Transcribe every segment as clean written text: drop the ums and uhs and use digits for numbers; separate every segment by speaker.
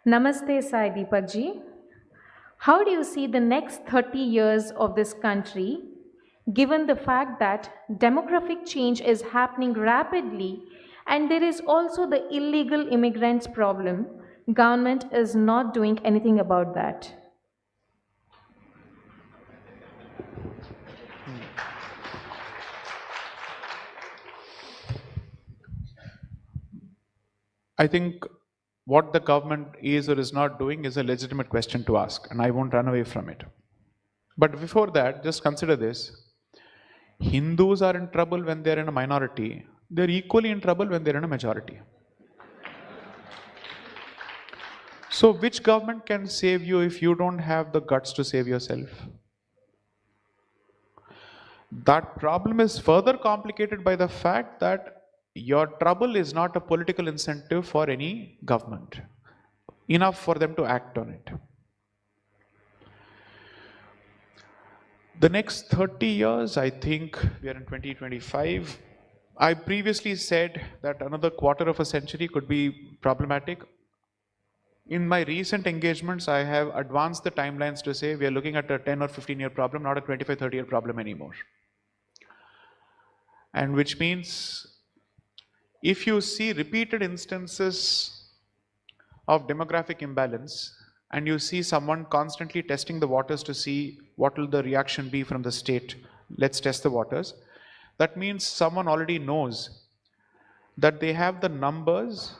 Speaker 1: Namaste, Sai Deepak ji. How do you see the next 30 years of this country, given the fact that demographic change is happening rapidly and there is also the illegal immigrants problem? Government is not doing anything about that.
Speaker 2: I think what the government is or is not doing is a legitimate question to ask, and I won't run away from it. But before that, just consider this. Hindus are in trouble when they're in a minority. They're equally in trouble when they're in a majority. So which government can save you if you don't have the guts to save yourself? That problem is further complicated by the fact that your trouble is not a political incentive for any government, enough for them to act on it. The next 30 years, I think we are in 2025. I previously said that another quarter of a century could be problematic. In my recent engagements, I have advanced the timelines to say we are looking at a 10 or 15-year problem, not a 25, 30-year problem anymore. And which means if you see repeated instances of demographic imbalance and you see someone constantly testing the waters to see what will the reaction be from the state, let's test the waters, that means someone already knows that they have the numbers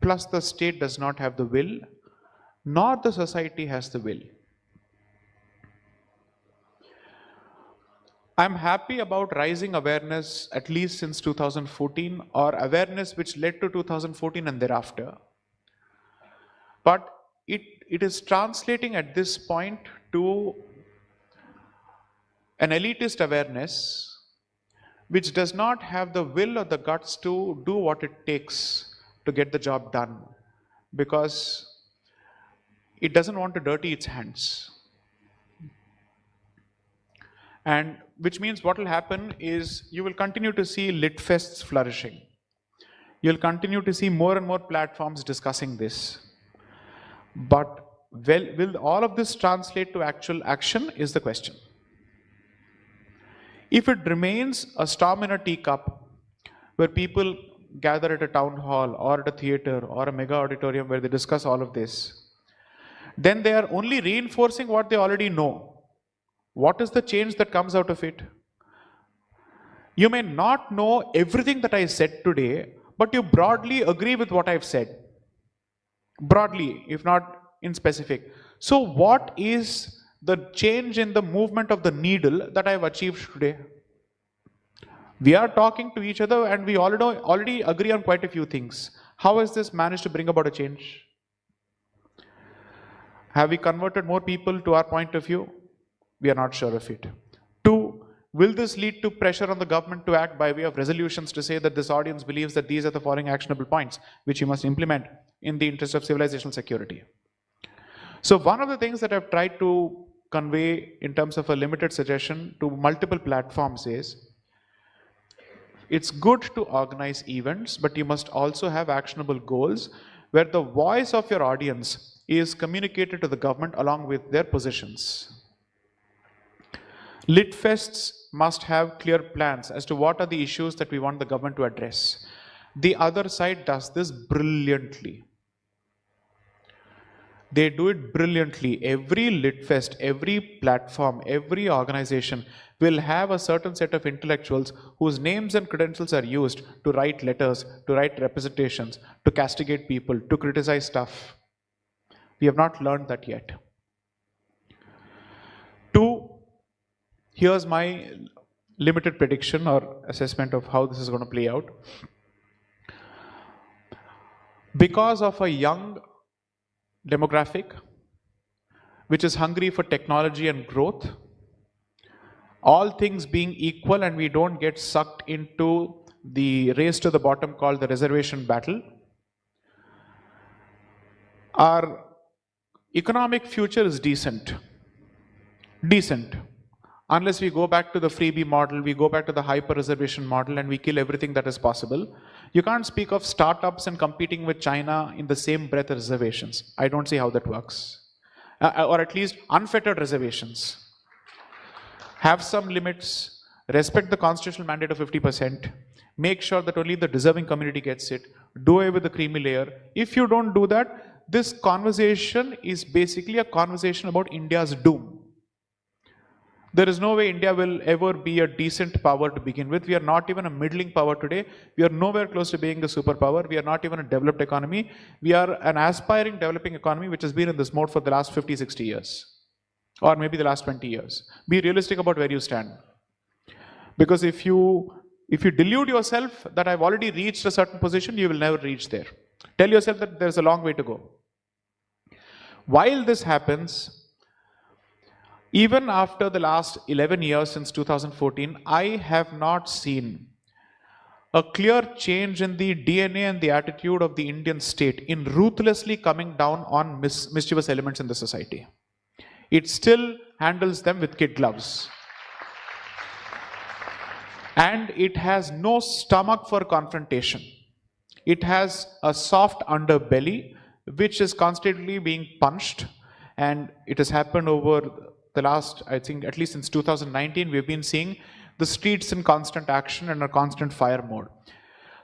Speaker 2: plus the state does not have the will, nor the society has the will. I'm happy about rising awareness at least since 2014, or awareness which led to 2014 and thereafter. But it is translating at this point to an elitist awareness which does not have the will or the guts to do what it takes to get the job done, because it doesn't want to dirty its hands. And which means what will happen is you will continue to see lit fests flourishing. You'll continue to see more and more platforms discussing this. But will all of this translate to actual action is the question. If it remains a storm in a teacup, where people gather at a town hall or at a theater or a mega auditorium where they discuss all of this, then they are only reinforcing what they already know. What is the change that comes out of it? You may not know everything that I said today, but you broadly agree with what I've said. Broadly, if not in specific. So what is the change in the movement of the needle that I've achieved today? We are talking to each other and we already agree on quite a few things. How has this managed to bring about a change? Have we converted more people to our point of view? We are not sure of it. 2, will this lead to pressure on the government to act by way of resolutions to say that this audience believes that these are the following actionable points which you must implement in the interest of civilizational security? So one of the things that I've tried to convey in terms of a limited suggestion to multiple platforms is, it's good to organize events, but you must also have actionable goals where the voice of your audience is communicated to the government along with their positions. Lit fests must have clear plans as to what are the issues that we want the government to address. The other side does this brilliantly. They do it brilliantly. Every lit fest, every platform, every organization will have a certain set of intellectuals whose names and credentials are used to write letters, to write representations, to castigate people, to criticize stuff. We have not learned that yet. 2, here's my limited prediction or assessment of how this is going to play out. Because of a young demographic which is hungry for technology and growth, all things being equal and we don't get sucked into the race to the bottom called the reservation battle, our economic future is decent. unless we go back to the freebie model, we go back to the hyper reservation model, and we kill everything that is possible. You can't speak of startups and competing with China in the same breath as reservations. I don't see how that works. Or at least unfettered reservations. Have some limits, respect the constitutional mandate of 50%, make sure that only the deserving community gets it, do away with the creamy layer. If you don't do that, this conversation is basically a conversation about India's doom. There is no way India will ever be a decent power to begin with. We are not even a middling power today. We are nowhere close to being a superpower. We are not even a developed economy. We are an aspiring developing economy which has been in this mode for the last 50, 60 years. Or maybe the last 20 years. Be realistic about where you stand. Because if you delude yourself that I've already reached a certain position, you will never reach there. Tell yourself that there's a long way to go. While this happens, even after the last 11 years since 2014, I have not seen a clear change in the DNA and the attitude of the Indian state in ruthlessly coming down on mischievous elements in the society. It still handles them with kid gloves. And it has no stomach for confrontation. It has a soft underbelly which is constantly being punched, and it has happened over the last, I think, at least since 2019, we've been seeing the streets in constant action and a constant fire mode.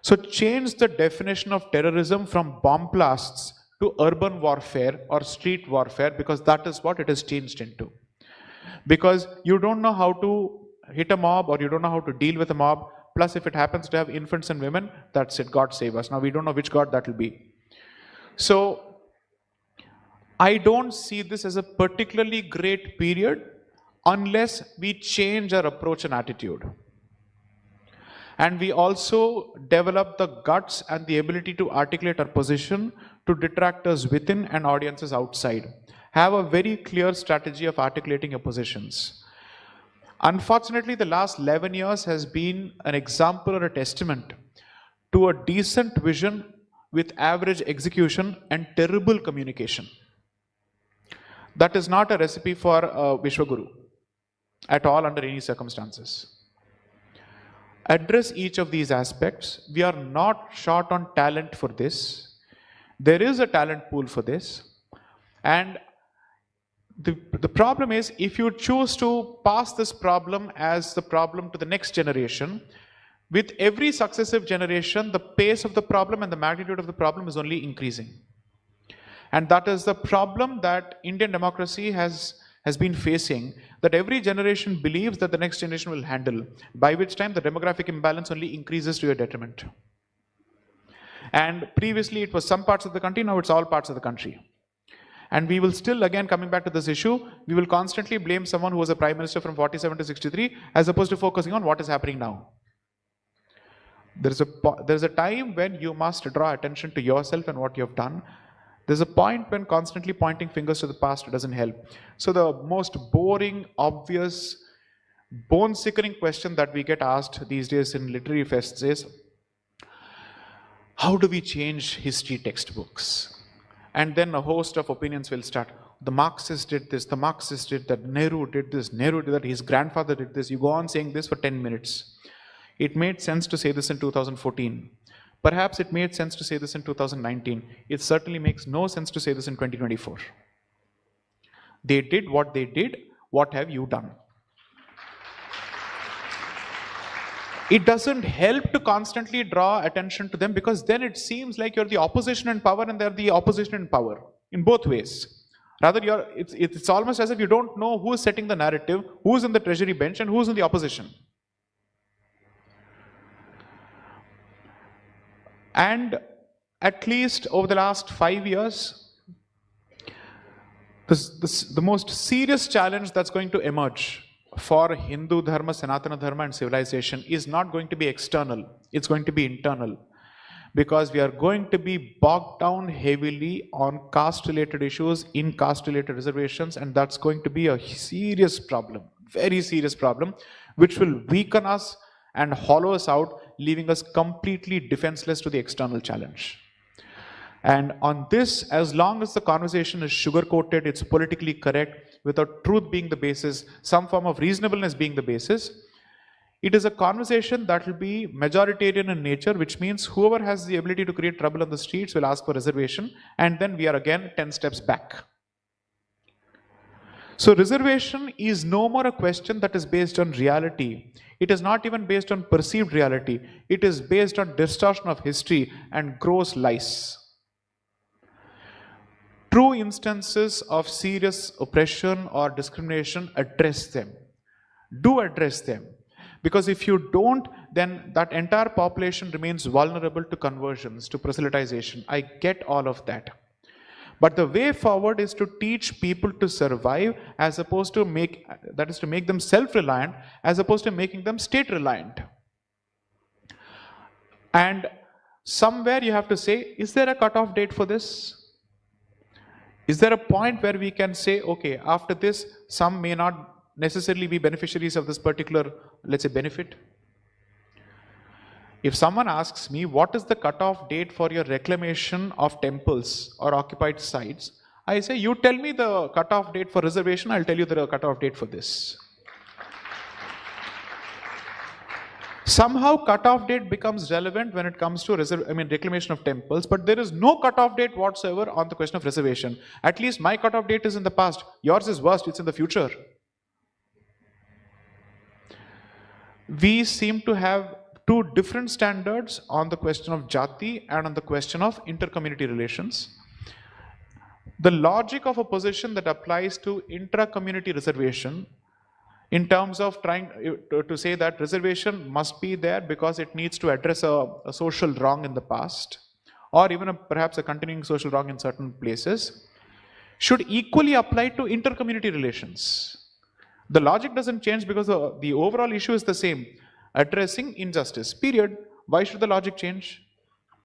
Speaker 2: So change the definition of terrorism from bomb blasts to urban warfare or street warfare, because that is what it has changed into. Because you don't know how to hit a mob, or you don't know how to deal with a mob, plus if it happens to have infants and women, that's it, God save us. Now we don't know which God that will be. So I don't see this as a particularly great period unless we change our approach and attitude. And we also develop the guts and the ability to articulate our position to detractors within and audiences outside. Have a very clear strategy of articulating your positions. Unfortunately, the last 11 years has been an example or a testament to a decent vision with average execution and terrible communication. That is not a recipe for a Vishwaguru at all under any circumstances. Address each of these aspects. We are not short on talent for this. There is a talent pool for this. And the problem is, if you choose to pass this problem as the problem to the next generation, with every successive generation, the pace of the problem and the magnitude of the problem is only increasing. And that is the problem that Indian democracy has been facing, that every generation believes that the next generation will handle, by which time the demographic imbalance only increases to your detriment. And previously it was some parts of the country, now it's all parts of the country. And we will still, again coming back to this issue, we will constantly blame someone who was a prime minister from 47 to 63 as opposed to focusing on what is happening now. There's a time when you must draw attention to yourself and what you have done. There's a point when constantly pointing fingers to the past doesn't help. So the most boring, obvious, bone-sickening question that we get asked these days in literary fests is, how do we change history textbooks? And then a host of opinions will start. The Marxists did this, the Marxists did that, Nehru did this, Nehru did that, his grandfather did this. You go on saying this for 10 minutes. It made sense to say this in 2014. Perhaps it made sense to say this in 2019. It certainly makes no sense to say this in 2024. They did what they did. What have you done? It doesn't help to constantly draw attention to them, because then it seems like you're the opposition in power and they're the opposition in power in both ways. Rather, it's almost as if you don't know who is setting the narrative, who's in the treasury bench and who's in the opposition. And at least over the last 5 years, the most serious challenge that's going to emerge for Hindu Dharma, Sanatana Dharma and civilization is not going to be external, it's going to be internal. Because we are going to be bogged down heavily on caste-related issues, in caste-related reservations, and that's going to be a serious problem, very serious problem, which will weaken us and hollow us out, leaving us completely defenseless to the external challenge. And on this, as long as the conversation is sugar-coated, it's politically correct, without truth being the basis, some form of reasonableness being the basis. It is a conversation that will be majoritarian in nature, which means whoever has the ability to create trouble on the streets will ask for reservation, and then we are again 10 steps back. So reservation is no more a question that is based on reality. It is not even based on perceived reality. It is based on distortion of history and gross lies. True instances of serious oppression or discrimination, address them. Do address them. Because if you don't, then that entire population remains vulnerable to conversions, to proselytization. I get all of that. But the way forward is to teach people to survive as opposed to make them self-reliant as opposed to making them state-reliant. And somewhere you have to say, is there a cutoff date for this? Is there a point where we can say, okay, after this, some may not necessarily be beneficiaries of this particular, let's say, benefit? If someone asks me, what is the cutoff date for your reclamation of temples or occupied sites? I say, you tell me the cutoff date for reservation, I'll tell you the cutoff date for this. Somehow cutoff date becomes relevant when it comes to reclamation of temples, but there is no cutoff date whatsoever on the question of reservation. At least my cutoff date is in the past. Yours is worst, it's in the future. We seem to have two different standards on the question of jati and on the question of inter-community relations. The logic of a position that applies to intra-community reservation in terms of trying to say that reservation must be there because it needs to address a social wrong in the past, or even perhaps a continuing social wrong in certain places, should equally apply to inter-community relations. The logic doesn't change because the overall issue is the same. Addressing injustice, period. Why should the logic change?